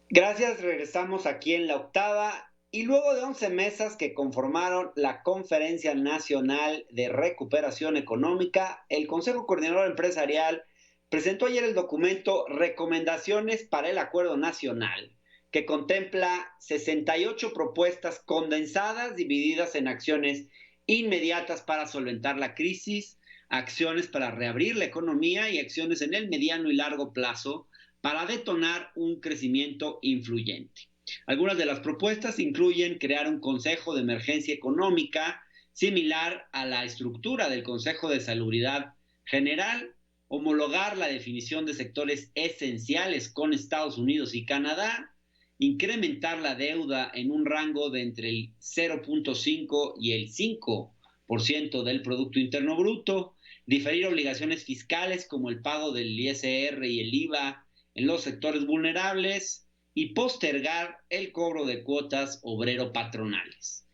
Gracias, regresamos aquí en la octava y luego de 11 mesas que conformaron la Conferencia Nacional de Recuperación Económica, el Consejo Coordinador Empresarial presentó ayer el documento Recomendaciones para el Acuerdo Nacional, que contempla 68 propuestas condensadas divididas en acciones inmediatas para solventar la crisis, acciones para reabrir la economía y acciones en el mediano y largo plazo para detonar un crecimiento influyente. Algunas de las propuestas incluyen crear un Consejo de Emergencia Económica similar a la estructura del Consejo de Salubridad General, homologar la definición de sectores esenciales con Estados Unidos y Canadá, incrementar la deuda en un rango de entre el 0.5 y el 5% del Producto Interno Bruto, diferir obligaciones fiscales como el pago del ISR y el IVA en los sectores vulnerables y postergar el cobro de cuotas obrero-patronales.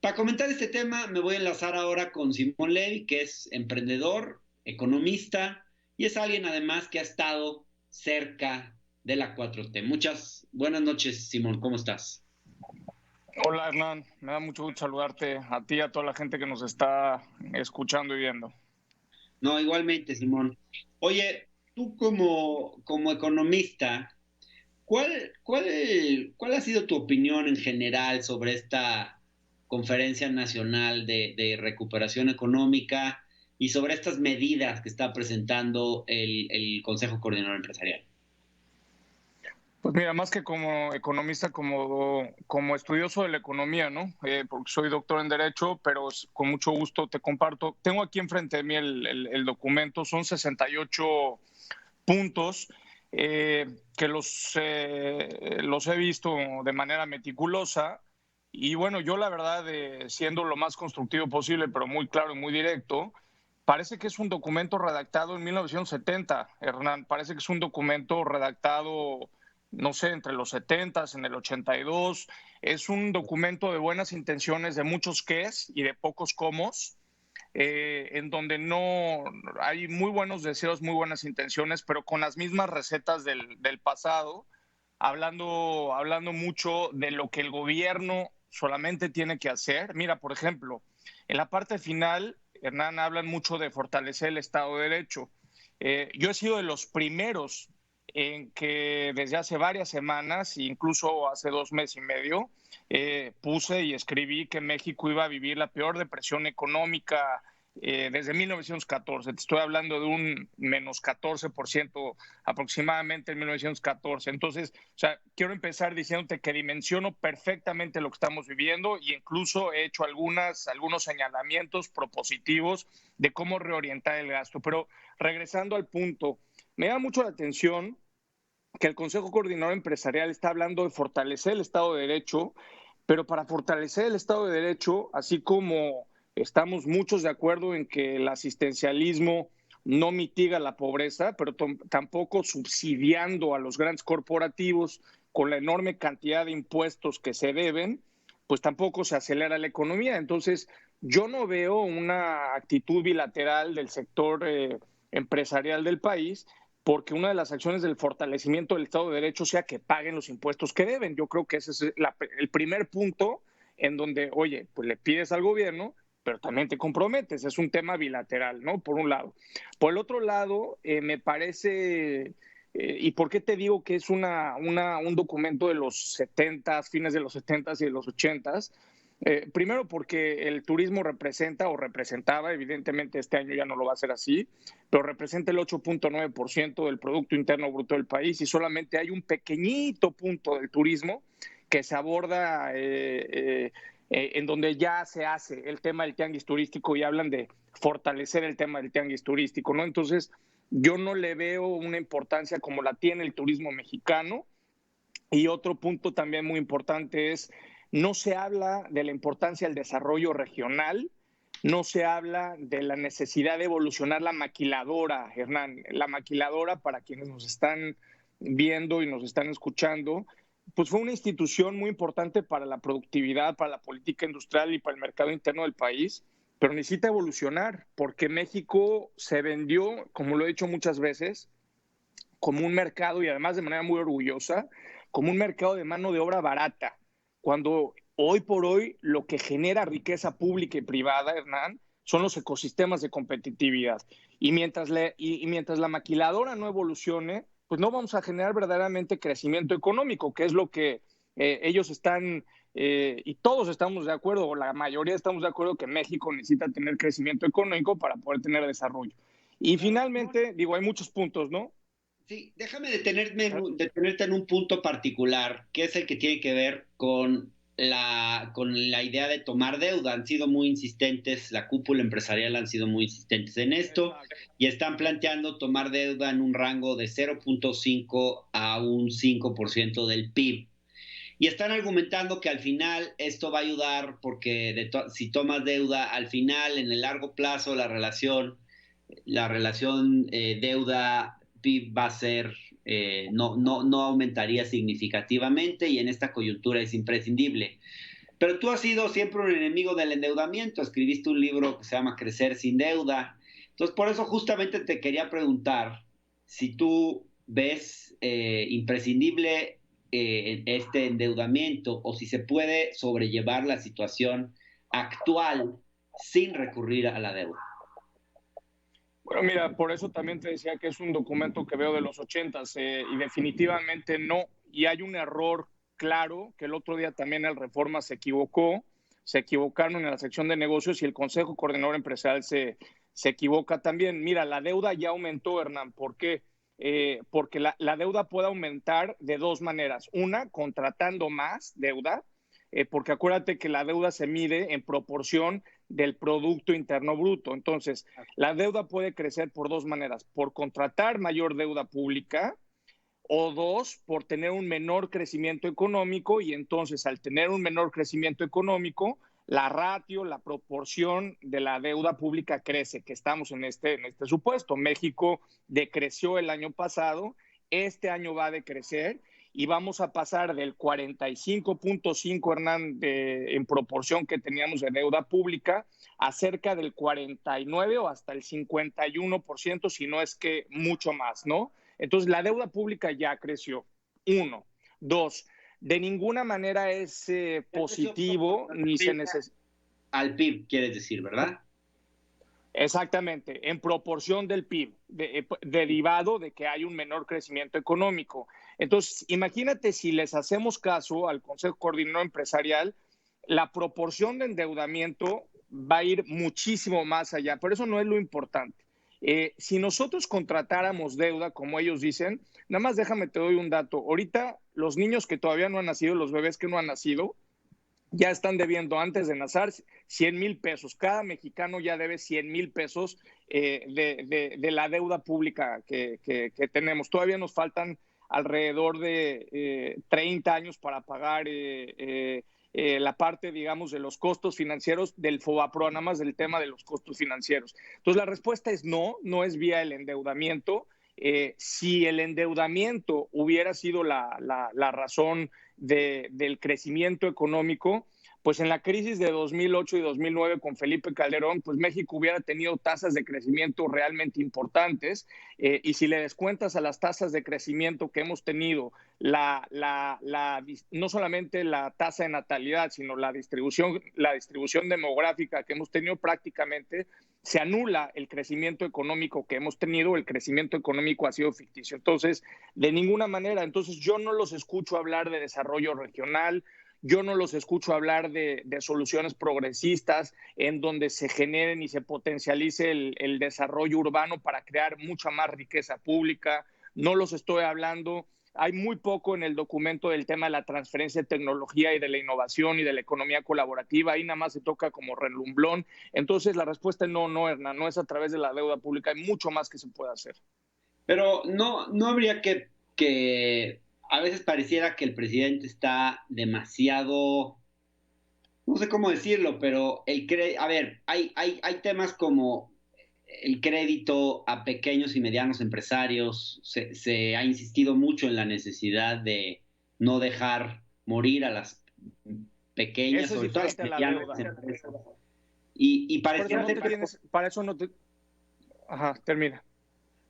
Para comentar este tema me voy a enlazar ahora con Simón Levy, que es emprendedor, economista y es alguien además que ha estado cerca de la 4T. Muchas buenas noches, Simón, ¿cómo estás? Hola Hernán, me da mucho gusto saludarte a ti y a toda la gente que nos está escuchando y viendo. No, igualmente, Simón. Oye, tú como economista, ¿cuál ha sido tu opinión en general sobre esta Conferencia Nacional de Recuperación Económica y sobre estas medidas que está presentando el Consejo Coordinador Empresarial? Pues mira, más que como economista, como estudioso de la economía, ¿no? Porque soy doctor en Derecho, pero con mucho gusto te comparto. Tengo aquí enfrente de mí el documento, son 68 puntos que los he visto de manera meticulosa. Y bueno, yo la verdad, siendo lo más constructivo posible, pero muy claro y muy directo, parece que es un documento redactado en 1970, Hernán. Parece que es un documento redactado, no sé, entre los 70, en el 82. Es un documento de buenas intenciones, de muchos qués y de pocos cómo, en donde no hay muy buenos deseos, muy buenas intenciones, pero con las mismas recetas del pasado, hablando mucho de lo que el gobierno solamente tiene que hacer. Mira, por ejemplo, en la parte final, Hernán, hablan mucho de fortalecer el Estado de Derecho. Yo he sido de los primeros en que desde hace varias semanas, incluso hace 2 meses y medio, puse y escribí que México iba a vivir la peor depresión económica desde 1914. Te estoy hablando de un menos 14% aproximadamente en 1914. Entonces, o sea, quiero empezar diciéndote que dimensiono perfectamente lo que estamos viviendo e incluso he hecho algunos señalamientos propositivos de cómo reorientar el gasto. Pero regresando al punto, me da mucho la atención que el Consejo Coordinador Empresarial está hablando de fortalecer el Estado de Derecho, pero para fortalecer el Estado de Derecho, así como estamos muchos de acuerdo en que el asistencialismo no mitiga la pobreza, pero tampoco subsidiando a los grandes corporativos con la enorme cantidad de impuestos que se deben, pues tampoco se acelera la economía. Entonces, yo no veo una actitud bilateral del sector empresarial del país porque una de las acciones del fortalecimiento del Estado de Derecho sea que paguen los impuestos que deben. Yo creo que ese es el primer punto en donde, oye, pues le pides al gobierno, pero también te comprometes. Es un tema bilateral, ¿no? Por un lado. Por el otro lado, me parece, ¿y por qué te digo que es un documento de los 70, fines de los 70 y de los 80? Primero porque el turismo representa o representaba, evidentemente este año ya no lo va a ser así, pero representa el 8.9% del Producto Interno Bruto del país y solamente hay un pequeñito punto del turismo que se aborda en donde ya se hace el tema del tianguis turístico y hablan de fortalecer el tema del tianguis turístico, ¿no? Entonces, yo no le veo una importancia como la tiene el turismo mexicano. Y otro punto también muy importante es, no se habla de la importancia del desarrollo regional, no se habla de la necesidad de evolucionar la maquiladora, Hernán. La maquiladora, para quienes nos están viendo y nos están escuchando, pues fue una institución muy importante para la productividad, para la política industrial y para el mercado interno del país, pero necesita evolucionar porque México se vendió, como lo he dicho muchas veces, como un mercado y además de manera muy orgullosa, como un mercado de mano de obra barata, cuando hoy por hoy lo que genera riqueza pública y privada, Hernán, son los ecosistemas de competitividad. Mientras la maquiladora no evolucione, pues no vamos a generar verdaderamente crecimiento económico, que es lo que ellos están, y todos estamos de acuerdo, o la mayoría estamos de acuerdo, que México necesita tener crecimiento económico para poder tener desarrollo. Y Claro, finalmente, digo, hay muchos puntos, ¿no? sí, déjame detenerte en un punto particular, que es el que tiene que ver con la idea de tomar deuda. Han sido muy insistentes, la cúpula empresarial han sido muy insistentes en esto Exacto. y están planteando tomar deuda en un rango de 0.5 a un 5% del PIB. Y están argumentando que al final esto va a ayudar porque si tomas deuda, al final, en el largo plazo, la relación deuda-PIB va a ser, no aumentaría significativamente y en esta coyuntura es imprescindible. Pero tú has sido siempre un enemigo del endeudamiento, escribiste un libro que se llama Crecer sin deuda. Entonces, por eso justamente te quería preguntar si tú ves imprescindible este endeudamiento o si se puede sobrellevar la situación actual sin recurrir a la deuda. Bueno, mira, por eso también te decía que es un documento que veo de los 80s y definitivamente no. Y hay un error claro, que el otro día también el Reforma se equivocaron en la sección de negocios y el Consejo Coordinador Empresarial se equivoca también. Mira, la deuda ya aumentó, Hernán. ¿Por qué? Porque la deuda puede aumentar de dos maneras. Una, contratando más deuda, porque acuérdate que la deuda se mide en proporción del Producto Interno Bruto. Entonces, la deuda puede crecer por dos maneras, por contratar mayor deuda pública o dos, por tener un menor crecimiento económico y entonces al tener un menor crecimiento económico, la ratio, la proporción de la deuda pública crece, que estamos en este supuesto. México decreció el año pasado, este año va a decrecer y vamos a pasar del 45.5, Hernán, en proporción que teníamos de deuda pública, a cerca del 49 o hasta el 51%, si no es que mucho más, ¿no? Entonces, la deuda pública ya creció. Uno. Dos, de ninguna manera es positivo ni se necesita. Al PIB, quieres decir, ¿verdad? Exactamente, en proporción del PIB, derivado de que hay un menor crecimiento económico. Entonces, imagínate si les hacemos caso al Consejo Coordinador Empresarial, la proporción de endeudamiento va a ir muchísimo más allá, pero eso no es lo importante. Si nosotros contratáramos deuda, como ellos dicen, nada más déjame te doy un dato. Ahorita los niños que todavía no han nacido, los bebés que no han nacido, ya están debiendo antes de nacer 100,000 pesos. Cada mexicano ya debe 100,000 pesos de la deuda pública que tenemos. Todavía nos faltan alrededor de 30 años para pagar la parte, digamos, de los costos financieros del FOBAPROA, nada más del tema de los costos financieros. Entonces, la respuesta es no, no es vía el endeudamiento. Si el endeudamiento hubiera sido la razón del crecimiento económico, pues en la crisis de 2008 y 2009 con Felipe Calderón, pues México hubiera tenido tasas de crecimiento realmente importantes y si le descuentas a las tasas de crecimiento que hemos tenido, no solamente la tasa de natalidad, sino la distribución demográfica que hemos tenido prácticamente, se anula el crecimiento económico que hemos tenido, el crecimiento económico ha sido ficticio. Entonces, de ninguna manera, entonces yo no los escucho hablar de desarrollo regional, yo no los escucho hablar de soluciones progresistas en donde se generen y se potencialice el desarrollo urbano para crear mucha más riqueza pública, no los estoy hablando. Hay muy poco en el documento del tema de la transferencia de tecnología y de la innovación y de la economía colaborativa. Ahí nada más se toca como relumblón. Entonces, la respuesta es no, Hernán, no es a través de la deuda pública. Hay mucho más que se puede hacer. Pero no habría que a veces pareciera que el presidente está demasiado, no sé cómo decirlo, pero a ver, hay temas como el crédito a pequeños y medianos empresarios. Se ha insistido mucho en la necesidad de no dejar morir a las pequeñas, Eso es sobre todo a las diferente a la medianas deuda. empresas. Y Por eso pareciera no ser te que tienes, para eso no te... Ajá, termina.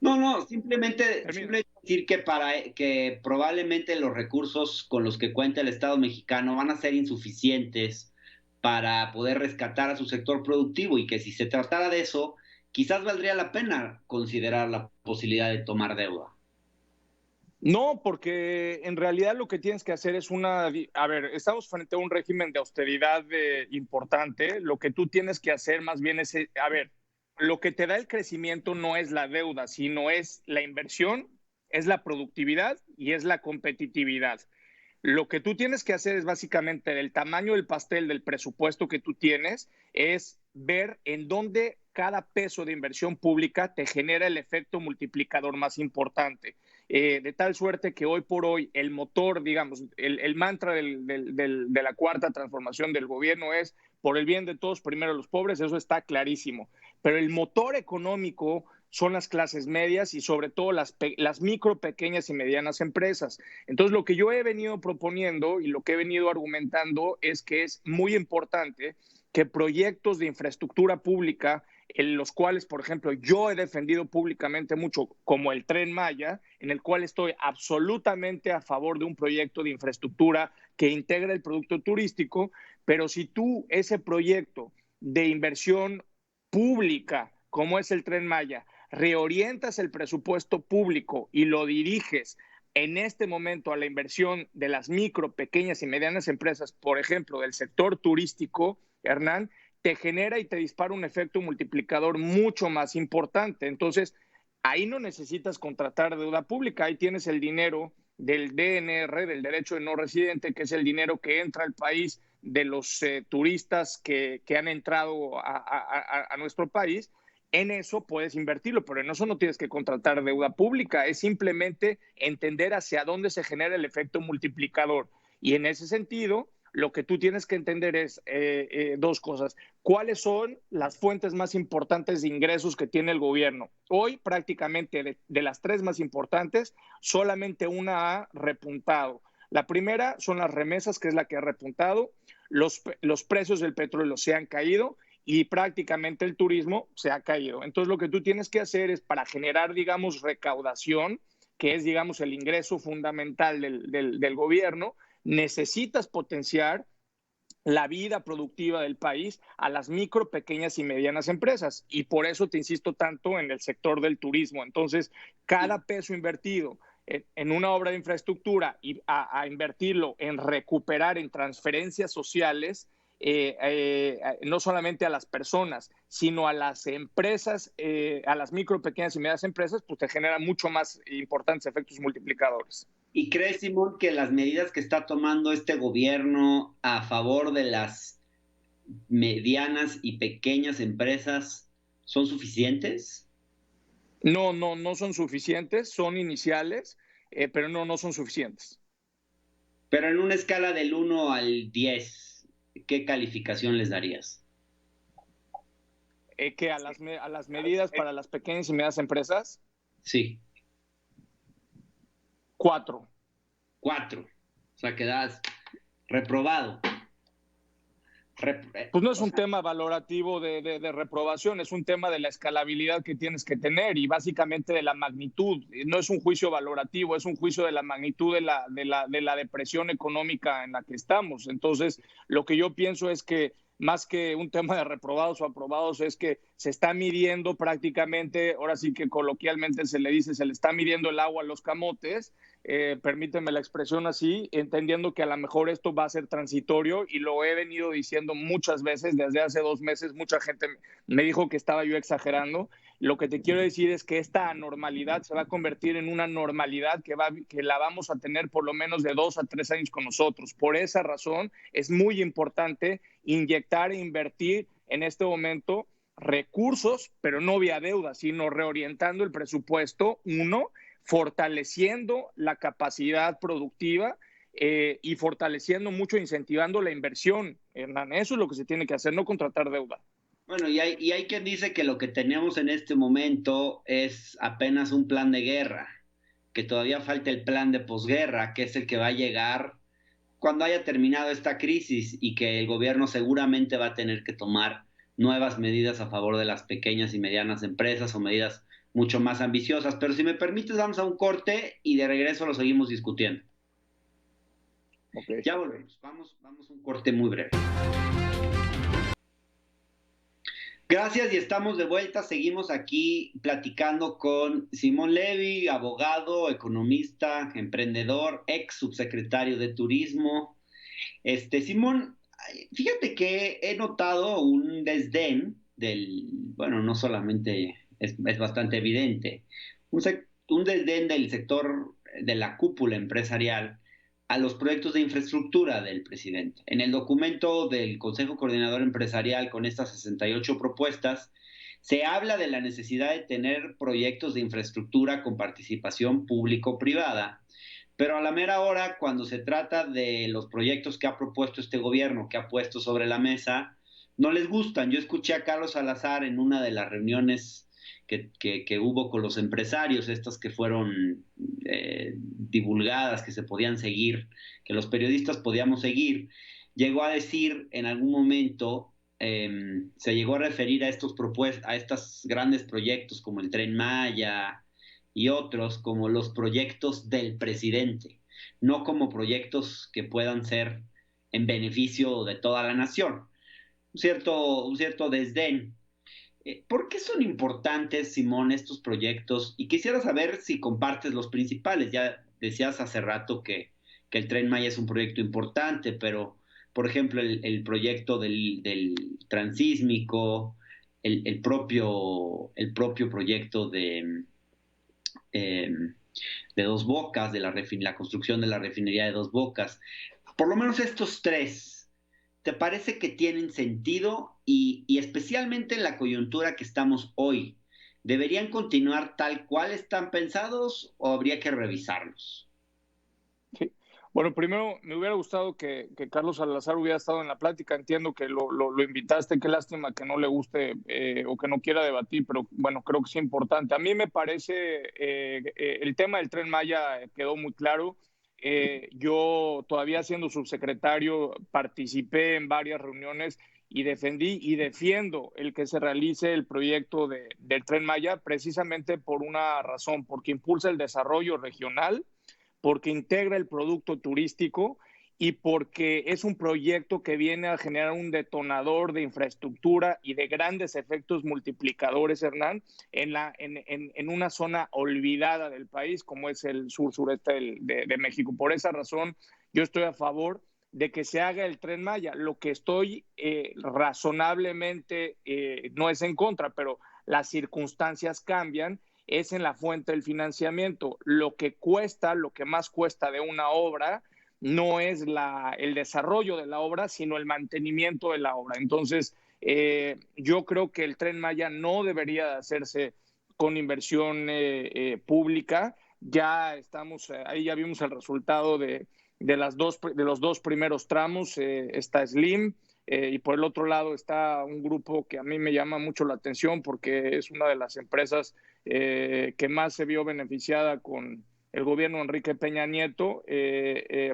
no, simplemente Termina. decir que probablemente los recursos con los que cuenta el Estado mexicano van a ser insuficientes para poder rescatar a su sector productivo y que si se tratara de eso, quizás valdría la pena considerar la posibilidad de tomar deuda. No, porque en realidad lo que tienes que hacer es a ver, estamos frente a un régimen de austeridad importante. Lo que tú tienes que hacer más bien es, a ver, lo que te da el crecimiento no es la deuda, sino es la inversión, es la productividad y es la competitividad. Lo que tú tienes que hacer es básicamente del tamaño del pastel del presupuesto que tú tienes, es ver en dónde cada peso de inversión pública te genera el efecto multiplicador más importante. De tal suerte que hoy por hoy el motor, digamos, el mantra de la cuarta transformación del gobierno es por el bien de todos, primero los pobres, eso está clarísimo. Pero el motor económico son las clases medias y sobre todo las micro, pequeñas y medianas empresas. Entonces, lo que yo he venido proponiendo y lo que he venido argumentando es que es muy importante que proyectos de infraestructura pública, en los cuales, por ejemplo, yo he defendido públicamente mucho, como el Tren Maya, en el cual estoy absolutamente a favor de un proyecto de infraestructura que integra el producto turístico, pero si tú ese proyecto de inversión pública, como es el Tren Maya, reorientas el presupuesto público y lo diriges en este momento a la inversión de las micro, pequeñas y medianas empresas, por ejemplo, del sector turístico, Hernán, te genera y te dispara un efecto multiplicador mucho más importante. Entonces, ahí no necesitas contratar deuda pública, ahí tienes el dinero del DNR, del derecho de no residente, que es el dinero que entra al país de los turistas que han entrado a nuestro país. En eso puedes invertirlo, pero en eso no tienes que contratar deuda pública, es simplemente entender hacia dónde se genera el efecto multiplicador. Y en ese sentido, lo que tú tienes que entender es dos cosas. ¿Cuáles son las fuentes más importantes de ingresos que tiene el gobierno? Hoy prácticamente de las tres más importantes, solamente una ha repuntado. La primera son las remesas, que es la que ha repuntado. Los precios del petróleo se han caído y prácticamente el turismo se ha caído. Entonces, lo que tú tienes que hacer es para generar, digamos, recaudación, que es, digamos, el ingreso fundamental del gobierno, necesitas potenciar la vida productiva del país a las micro, pequeñas y medianas empresas. Y por eso te insisto tanto en el sector del turismo. Entonces, cada peso invertido en una obra de infraestructura y a invertirlo en recuperar en transferencias sociales, no solamente a las personas, sino a las empresas, a las micro, pequeñas y medianas empresas, pues te genera mucho más importantes efectos multiplicadores. ¿Y crees, Simón, que las medidas que está tomando este gobierno a favor de las medianas y pequeñas empresas son suficientes? No son suficientes, son iniciales, pero no son suficientes. Pero en una escala del 1 al 10, ¿qué calificación les darías? Que a las medidas para las pequeñas y medianas empresas, Sí, 4. 4. O sea, quedas reprobado. Pues no es un tema valorativo de reprobación, es un tema de la escalabilidad que tienes que tener y básicamente de la magnitud. No es un juicio valorativo, es un juicio de la magnitud de la depresión económica en la que estamos. Entonces, lo que yo pienso es que más que un tema de reprobados o aprobados, es que se está midiendo prácticamente, ahora sí que coloquialmente se le dice, se le está midiendo el agua a los camotes, permíteme la expresión así, entendiendo que a lo mejor esto va a ser transitorio y lo he venido diciendo muchas veces, desde hace 2 meses mucha gente me dijo que estaba yo exagerando. Lo que te quiero decir es que esta anormalidad se va a convertir en una normalidad que la vamos a tener por lo menos de 2 a 3 años con nosotros. Por esa razón es muy importante inyectar e invertir en este momento recursos, pero no vía deuda, sino reorientando el presupuesto, fortaleciendo la capacidad productiva y fortaleciendo mucho, incentivando la inversión, Hernán. Eso es lo que se tiene que hacer, no contratar deuda. Bueno, y hay quien dice que lo que tenemos en este momento es apenas un plan de guerra, que todavía falta el plan de posguerra, que es el que va a llegar cuando haya terminado esta crisis y que el gobierno seguramente va a tener que tomar nuevas medidas a favor de las pequeñas y medianas empresas o medidas mucho más ambiciosas. Pero si me permites, vamos a un corte y de regreso lo seguimos discutiendo. Okay. Ya volvemos. Vamos a un corte muy breve. Gracias y estamos de vuelta. Seguimos aquí platicando con Simón Levy, abogado, economista, emprendedor, ex subsecretario de Turismo. Simón, fíjate que he notado un desdén bueno, no solamente es bastante evidente, un desdén del sector de la cúpula empresarial a los proyectos de infraestructura del presidente. En el documento del Consejo Coordinador Empresarial con estas 68 propuestas, se habla de la necesidad de tener proyectos de infraestructura con participación público-privada, pero a la mera hora, cuando se trata de los proyectos que ha propuesto este gobierno, que ha puesto sobre la mesa, no les gustan. Yo escuché a Carlos Salazar en una de las reuniones que hubo con los empresarios, estas que fueron divulgadas, que se podían seguir, que los periodistas podíamos seguir, llegó a decir en algún momento, se llegó a referir a estos grandes proyectos como el Tren Maya y otros como los proyectos del presidente, no como proyectos que puedan ser en beneficio de toda la nación. Un cierto desdén. ¿Por qué son importantes, Simón, estos proyectos? Y quisiera saber si compartes los principales. Ya decías hace rato que el Tren Maya es un proyecto importante, pero, por ejemplo, el proyecto del transísmico, el propio proyecto eh, de Dos Bocas, de la construcción de la refinería de Dos Bocas. Por lo menos estos tres, ¿te parece que tienen sentido y especialmente en la coyuntura que estamos hoy? ¿Deberían continuar tal cual están pensados o habría que revisarlos? Sí. Bueno, primero me hubiera gustado que Carlos Salazar hubiera estado en la plática. Entiendo que lo invitaste, qué lástima que no le guste o que no quiera debatir, pero bueno, creo que es importante. A mí me parece el tema del Tren Maya quedó muy claro. Yo todavía siendo subsecretario participé en varias reuniones y defendí y defiendo el que se realice el proyecto del Tren Maya precisamente por una razón, porque impulsa el desarrollo regional, porque integra el producto turístico y porque es un proyecto que viene a generar un detonador de infraestructura y de grandes efectos multiplicadores, Hernán, en una zona olvidada del país, como es el sur-sureste de México. Por esa razón, yo estoy a favor de que se haga el Tren Maya. Lo que estoy razonablemente, no es en contra, pero las circunstancias cambian, es en la fuente del financiamiento. Lo que más cuesta de una obra no es el desarrollo de la obra, sino el mantenimiento de la obra. Entonces, yo creo que el Tren Maya no debería de hacerse con inversión pública. Ya estamos, ahí ya vimos el resultado de los dos primeros tramos. Está Slim, y por el otro lado está un grupo que a mí me llama mucho la atención porque es una de las empresas que más se vio beneficiada con el gobierno de Enrique Peña Nieto,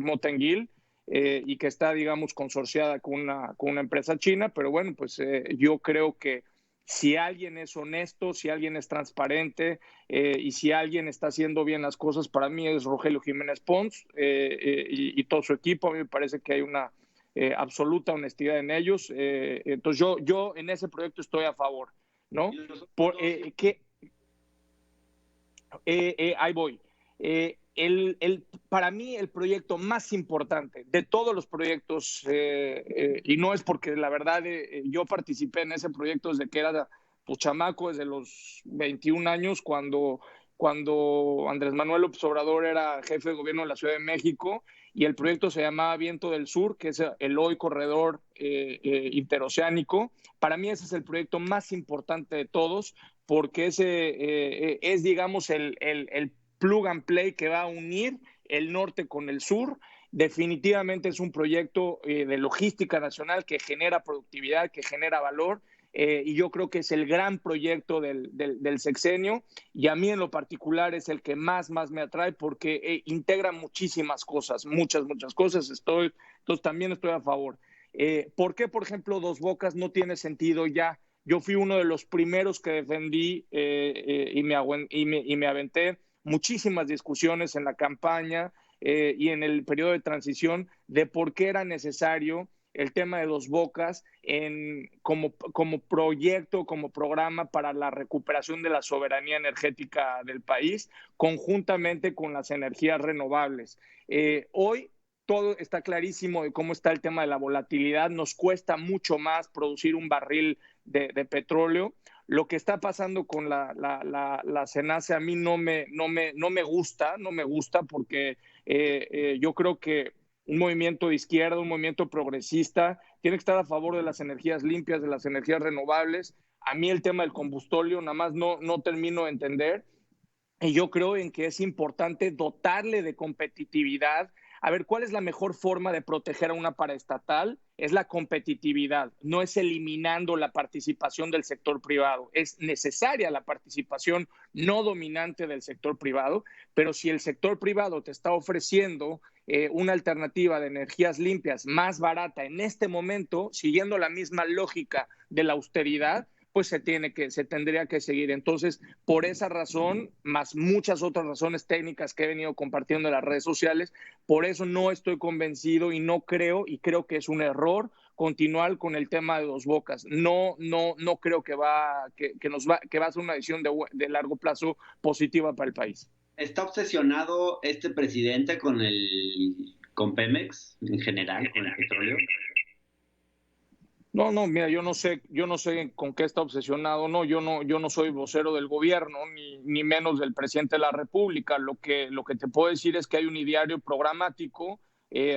Motengil, y que está, digamos, consorciada con una empresa china. Pero bueno, pues yo creo que si alguien es honesto, si alguien es transparente y si alguien está haciendo bien las cosas, para mí es Rogelio Jiménez Pons y todo su equipo. A mí me parece que hay una absoluta honestidad en ellos. Entonces yo en ese proyecto estoy a favor, ¿no? Ahí voy. Para mí el proyecto más importante de todos los proyectos, y no es porque la verdad yo participé en ese proyecto desde que era pues, chamaco, desde los 21 años, cuando Andrés Manuel López Obrador era jefe de gobierno de la Ciudad de México, y el proyecto se llamaba Viento del Sur, que es el hoy corredor interoceánico. Para mí ese es el proyecto más importante de todos, porque ese es, digamos, el plug and play que va a unir el norte con el sur. Definitivamente es un proyecto de logística nacional que genera productividad, que genera valor, y yo creo que es el gran proyecto del sexenio, y a mí en lo particular es el que más me atrae porque integra muchísimas cosas, muchas cosas. Entonces también estoy a favor. ¿Por qué, por ejemplo, Dos Bocas no tiene sentido ya? yo fui uno de los primeros que defendí y me aventé muchísimas discusiones en la campaña y en el periodo de transición de por qué era necesario el tema de Dos Bocas como proyecto, como programa para la recuperación de la soberanía energética del país, conjuntamente con las energías renovables. Hoy todo está clarísimo de cómo está el tema de la volatilidad. Nos cuesta mucho más producir un barril de petróleo. Lo que está pasando con la CENACE a mí no me gusta porque yo creo que un movimiento de izquierda, un movimiento progresista, tiene que estar a favor de las energías limpias, de las energías renovables. A mí el tema del combustóleo nada más no termino de entender. Y yo creo en que es importante dotarle de competitividad. A ver, ¿cuál es la mejor forma de proteger a una paraestatal? Es la competitividad, no es eliminando la participación del sector privado. Es necesaria la participación no dominante del sector privado, pero si el sector privado te está ofreciendo una alternativa de energías limpias más barata en este momento, siguiendo la misma lógica de la austeridad, pues se tendría que seguir. Entonces, por esa razón, más muchas otras razones técnicas que he venido compartiendo en las redes sociales, por eso no estoy convencido y creo que es un error continuar con el tema de Dos Bocas. No creo que va a ser una decisión de largo plazo positiva para el país. ¿Está obsesionado este presidente con Pemex en general, con el petróleo? No, mira, yo no sé con qué está obsesionado, yo no soy vocero del gobierno, ni menos del presidente de la República. Lo que te puedo decir es que hay un ideario programático,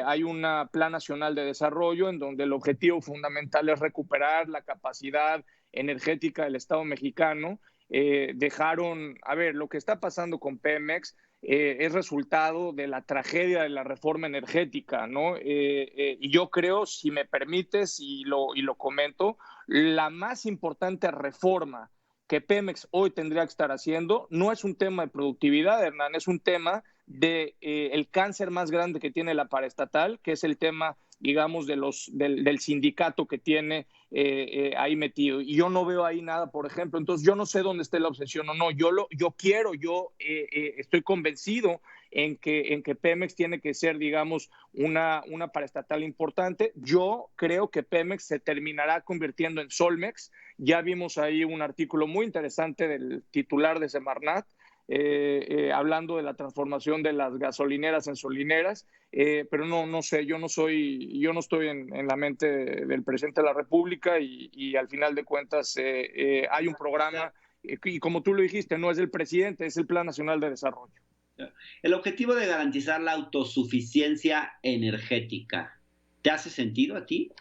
hay un Plan Nacional de Desarrollo en donde el objetivo fundamental es recuperar la capacidad energética del Estado mexicano. A ver, lo que está pasando con Pemex es resultado de la tragedia de la reforma energética, ¿no? Y yo creo, si me permites, y lo comento, la más importante reforma que Pemex hoy tendría que estar haciendo no es un tema de productividad, Hernán, es un tema de el cáncer más grande que tiene la paraestatal, que es el tema, digamos, del sindicato que tiene ahí metido. Y yo no veo ahí nada, por ejemplo. Entonces, yo no sé dónde esté la obsesión o no. Yo estoy convencido en que Pemex tiene que ser, digamos, una paraestatal importante. Yo creo que Pemex se terminará convirtiendo en Solmex. Ya vimos ahí un artículo muy interesante del titular de Semarnat, hablando de la transformación de las gasolineras en solineras, pero no sé, yo no estoy en la mente del presidente de la República y al final de cuentas hay un programa y como tú lo dijiste, no es del presidente, es el Plan Nacional de Desarrollo. El objetivo de garantizar la autosuficiencia energética, ¿te hace sentido a ti?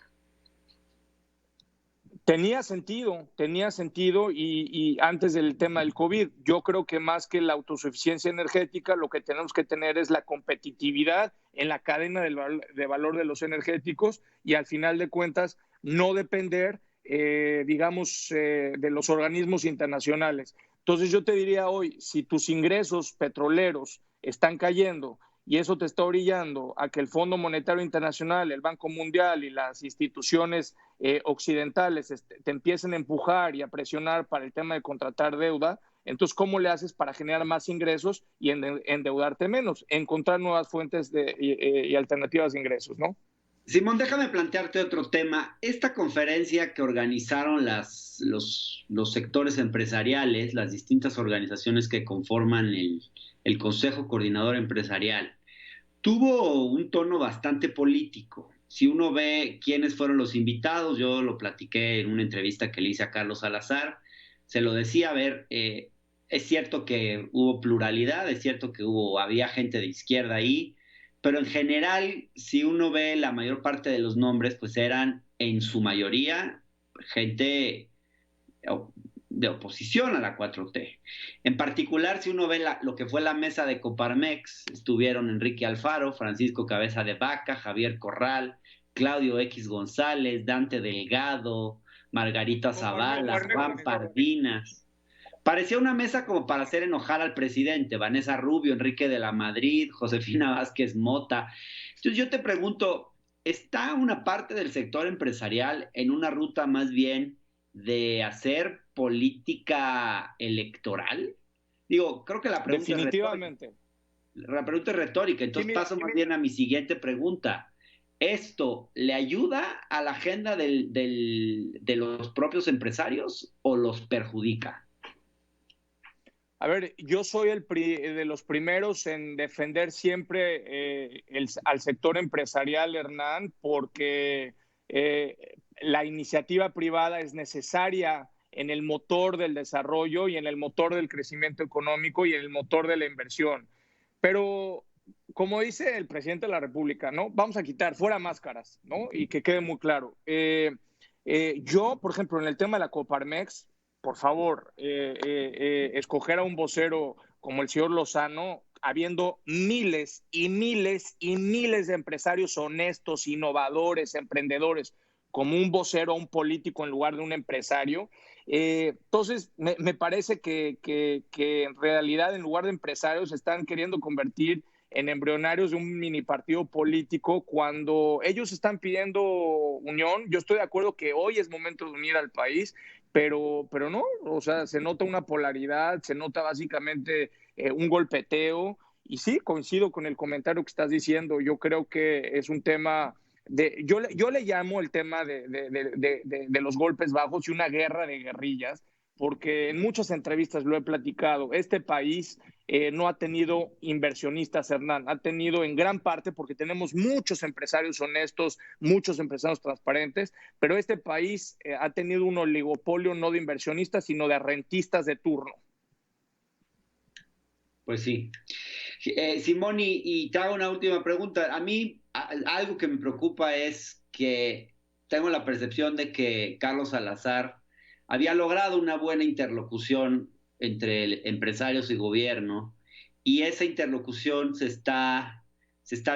Tenía sentido y antes del tema del COVID, yo creo que más que la autosuficiencia energética, lo que tenemos que tener es la competitividad en la cadena de valor de los energéticos y al final de cuentas no depender, digamos, de los organismos internacionales. Entonces yo te diría hoy, si tus ingresos petroleros están cayendo y eso te está orillando a que el Fondo Monetario Internacional, el Banco Mundial y las instituciones occidentales te empiecen a empujar y a presionar para el tema de contratar deuda, entonces, ¿cómo le haces para generar más ingresos y endeudarte menos? Encontrar nuevas fuentes y alternativas de ingresos, ¿no? Simón, déjame plantearte otro tema. Esta conferencia que organizaron los sectores empresariales, las distintas organizaciones que conforman el Consejo Coordinador Empresarial, tuvo un tono bastante político. Si uno ve quiénes fueron los invitados, yo lo platiqué en una entrevista que le hice a Carlos Salazar, se lo decía, a ver, es cierto que hubo pluralidad, es cierto que había gente de izquierda ahí, pero en general, si uno ve la mayor parte de los nombres, pues eran en su mayoría gente de oposición a la 4T. En particular, si uno ve lo que fue la mesa de Coparmex, estuvieron Enrique Alfaro, Francisco Cabeza de Vaca, Javier Corral, Claudio X González, Dante Delgado, Margarita Zavala, Juan Pardinas. Parecía una mesa como para hacer enojar al presidente, Vanessa Rubio, Enrique de la Madrid, Josefina Vázquez Mota. Entonces yo te pregunto, ¿está una parte del sector empresarial en una ruta más bien de hacer política electoral? Digo, creo que la pregunta es retórica. Definitivamente. La pregunta es retórica, Sí, entonces mira, paso más bien a mi siguiente pregunta. ¿Esto le ayuda a la agenda de los propios empresarios o los perjudica? a ver, yo soy de los primeros en defender siempre al sector empresarial, Hernán, porque la iniciativa privada es necesaria en el motor del desarrollo y en el motor del crecimiento económico y en el motor de la inversión. Pero, como dice el presidente de la República, ¿no? Vamos a quitar fuera máscaras, ¿no? Y que quede muy claro. Yo, por ejemplo, en el tema de la Coparmex, por favor, escoger a un vocero como el señor Lozano, habiendo miles y miles y miles de empresarios honestos, innovadores, emprendedores, como un vocero, un político en lugar de un empresario. Entonces, me parece que en realidad, en lugar de empresarios, están queriendo convertir en embrionarios de un mini partido político cuando ellos están pidiendo unión. Yo estoy de acuerdo que hoy es momento de unir al país, pero no, o sea, se nota una polaridad, se nota básicamente un golpeteo. Y sí, coincido con el comentario que estás diciendo. Yo creo que es un tema yo le llamo el tema de los golpes bajos y una guerra de guerrillas, porque en muchas entrevistas lo he platicado. Este país no ha tenido inversionistas, Hernán, ha tenido en gran parte porque tenemos muchos empresarios honestos, muchos empresarios transparentes, pero este país ha tenido un oligopolio no de inversionistas, sino de rentistas de turno. Pues sí. Simón, y te hago una última pregunta. A mí algo que me preocupa es que tengo la percepción de que Carlos Salazar había logrado una buena interlocución entre empresarios y gobierno, y esa interlocución se está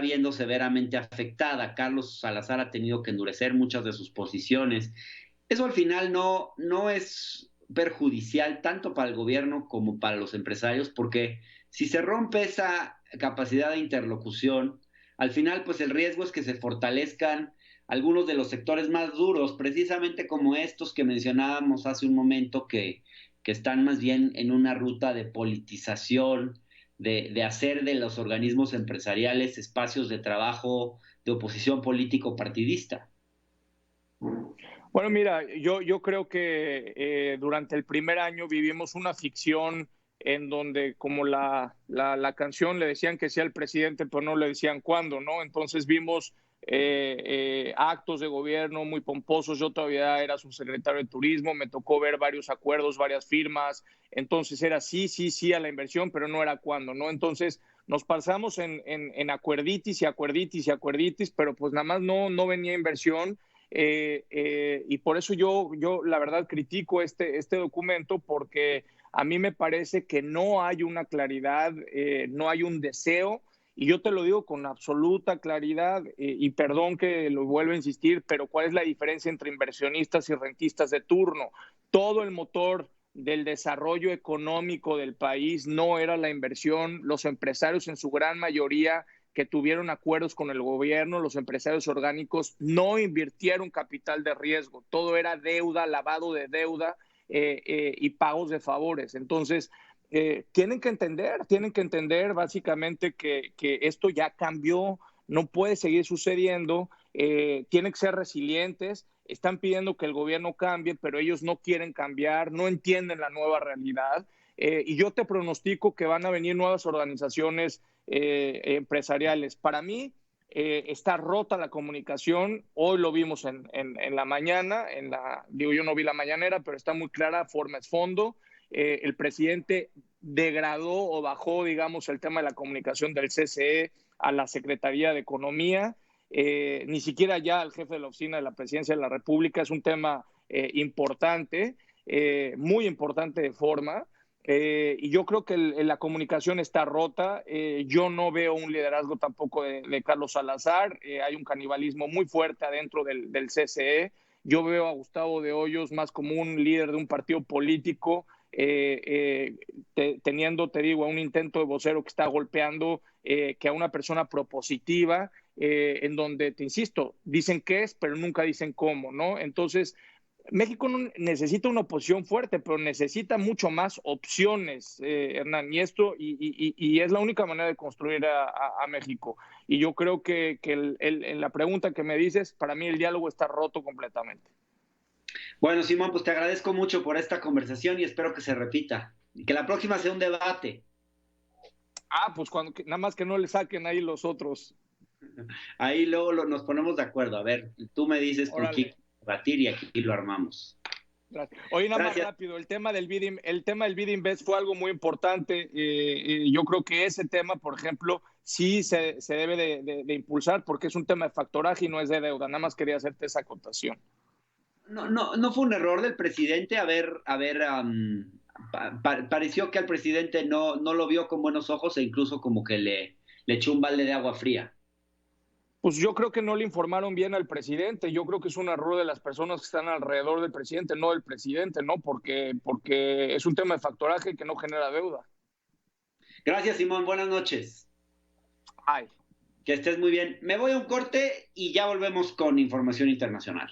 viendo severamente afectada. Carlos Salazar ha tenido que endurecer muchas de sus posiciones. Eso al final no es perjudicial tanto para el gobierno como para los empresarios, porque si se rompe esa capacidad de interlocución, al final pues el riesgo es que se fortalezcan algunos de los sectores más duros, precisamente como estos que mencionábamos hace un momento, que están más bien en una ruta de politización, de hacer de los organismos empresariales espacios de trabajo de oposición político-partidista. Bueno, mira, yo creo que durante el primer año vivimos una ficción en donde, como la canción, le decían que sí al presidente, pero no le decían cuándo, ¿no? Entonces vimos actos de gobierno muy pomposos. Yo todavía era subsecretario de Turismo, me tocó ver varios acuerdos, varias firmas. Entonces era sí, sí, sí a la inversión, pero no era cuándo, ¿no? Entonces nos pasamos en acuerditis y acuerditis y acuerditis, pero pues nada más no venía inversión. Y por eso yo la verdad critico este documento, porque a mí me parece que no hay una claridad, no hay un deseo, y yo te lo digo con absoluta claridad, y perdón que lo vuelvo a insistir, pero ¿cuál es la diferencia entre inversionistas y rentistas de turno? Todo el motor del desarrollo económico del país no era la inversión. Los empresarios en su gran mayoría que tuvieron acuerdos con el gobierno, los empresarios orgánicos no invirtieron capital de riesgo, todo era deuda, lavado de deuda y pagos de favores. Entonces, tienen que entender básicamente que esto ya cambió, no puede seguir sucediendo, tienen que ser resilientes, están pidiendo que el gobierno cambie, pero ellos no quieren cambiar, no entienden la nueva realidad. Y yo te pronostico que van a venir nuevas organizaciones empresariales. Para mí está rota la comunicación. Hoy lo vimos en la mañana, digo, yo no vi la mañanera, pero está muy clara, forma es fondo. El presidente degradó o bajó, digamos, el tema de la comunicación del CCE a la Secretaría de Economía. Ni siquiera ya al jefe de la oficina de la Presidencia de la República. Es un tema importante, muy importante de forma. Y yo creo que la comunicación está rota. Yo no veo un liderazgo tampoco de Carlos Salazar. Hay un canibalismo muy fuerte adentro del CCE. Yo veo a Gustavo de Hoyos más como un líder de un partido político, teniendo, te digo, a un intento de vocero que está golpeando, que a una persona propositiva, en donde, te insisto, dicen qué es, pero nunca dicen cómo, ¿no? Entonces, México no necesita una oposición fuerte, pero necesita mucho más opciones, Hernán, y es la única manera de construir a México. Y yo creo que en la pregunta que me dices, para mí el diálogo está roto completamente. Bueno, Simón, pues te agradezco mucho por esta conversación y espero que se repita. Y que la próxima sea un debate. Pues nada más que no le saquen ahí los otros. Ahí luego nos ponemos de acuerdo. A ver, tú me dices con quién Órale. debatir y aquí lo armamos. Gracias. Oye, nada más Gracias. rápido, el tema del bidding best fue algo muy importante. Yo creo que ese tema, por ejemplo, sí se debe de impulsar porque es un tema de factoraje y no es de deuda. Nada más quería hacerte esa acotación. No fue un error del presidente pareció que al presidente no lo vio con buenos ojos e incluso como que le echó un balde de agua fría. Pues yo creo que no le informaron bien al presidente. Yo creo que es un error de las personas que están alrededor del presidente, no del presidente, ¿no? Porque es un tema de factoraje que no genera deuda. Gracias, Simón. Buenas noches. Ay. Que estés muy bien. Me voy a un corte y ya volvemos con información internacional.